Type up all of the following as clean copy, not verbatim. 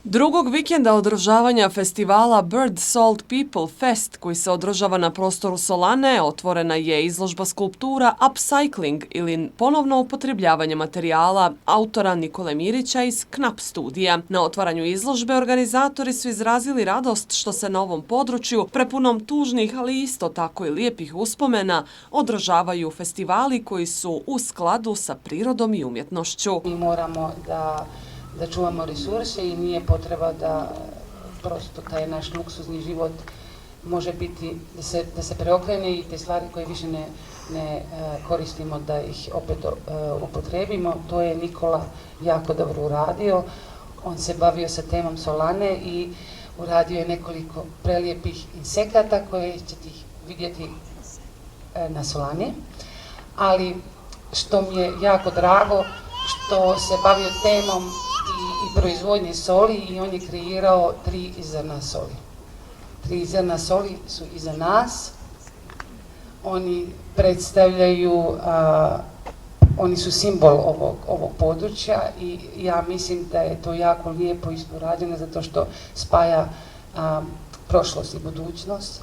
Drugog vikenda održavanja festivala Bird Salt People Fest, koji se održava na prostoru Solane, otvorena je izložba skulptura Upcycling ili ponovno upotrebljavanje materijala autora Nikole Mirića iz Knap studija. Na otvaranju izložbe organizatori su izrazili radost što se na ovom području, prepunom tužnih, ali isto tako i lijepih uspomena, održavaju festivali koji su u skladu sa prirodom i umjetnošću. Mi moramo da čuvamo resurse i nije potreba da prosto taj naš luksuzni život može biti, da se preokrene i te stvari koje više ne koristimo da ih opet upotrebimo. To je Nikola jako dobro uradio. On se bavio sa temom Solane i uradio je nekoliko prelijepih insekata koje ćete vidjeti na Solani. Ali što mi je jako drago, što se bavio temom i proizvodnje soli i on je kreirao 3 zrna soli. 3 zrna soli su iza nas. Oni predstavljaju, oni su simbol ovog područja i ja mislim da je to jako lijepo urađeno zato što spaja prošlost i budućnost.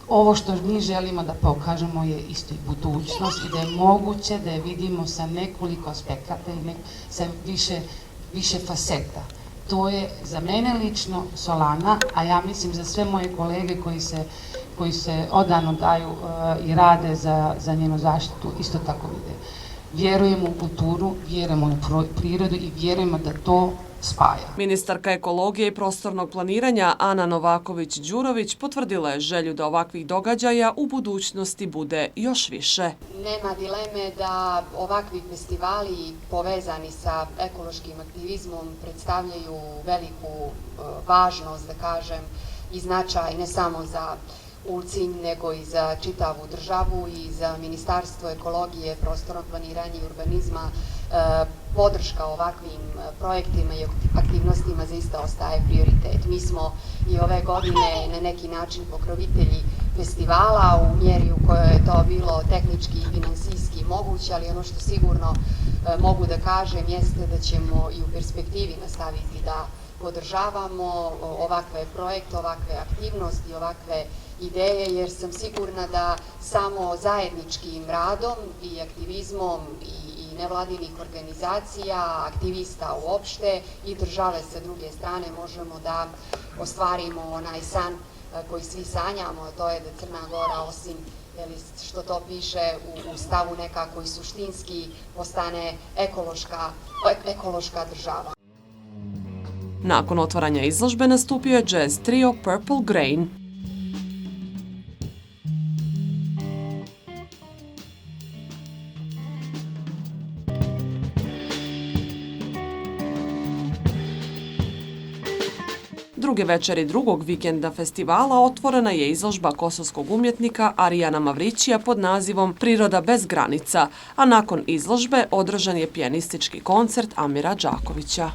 Ovo što mi želimo da pokažemo je isto i budućnost i da je moguće da je vidimo sa nekoliko aspekata i sa više faseta. To je za mene lično Solana, a ja mislim za sve moje kolege koji se odano daju i rade za njenu zaštitu, isto tako vide. Vjerujemo u kulturu, vjerujemo u prirodu i vjerujemo da to spaja. Ministarka ekologije i prostornog planiranja Ana Novaković-Đurović potvrdila je želju da ovakvih događaja u budućnosti bude još više. Nema dileme da ovakvi festivali povezani sa ekološkim aktivizmom predstavljaju veliku važnost, da kažem, i značaj ne samo za Ulcinj, nego i za čitavu državu i za Ministarstvo ekologije, prostornog planiranja i urbanizma. Podrška ovakvim projektima i aktivnostima zaista ostaje prioritet. Mi smo i ove godine na neki način pokrovitelji festivala u mjeri u kojoj je to bilo tehnički i finansijski moguće, ali ono što sigurno mogu da kažem jeste da ćemo i u perspektivi nastaviti da podržavamo ovakve projekte, ovakve aktivnosti, ovakve ideje, jer sam sigurna da samo zajedničkim radom i aktivizmom i nevladinih organizacija, aktivista uopšte i države sa druge strane možemo da ostvarimo onaj san koji svi sanjamo, a to je da Crna Gora, osim što to piše u stavu nekako i suštinski, postane ekološka država. Nakon otvaranja izložbe nastupio je jazz trio Purple Grain. Druge večeri drugog vikenda festivala otvorena je izložba kosovskog umjetnika Arijana Mavrićija pod nazivom Priroda bez granica, a nakon izložbe održan je pijanistički koncert Amira Đakovića.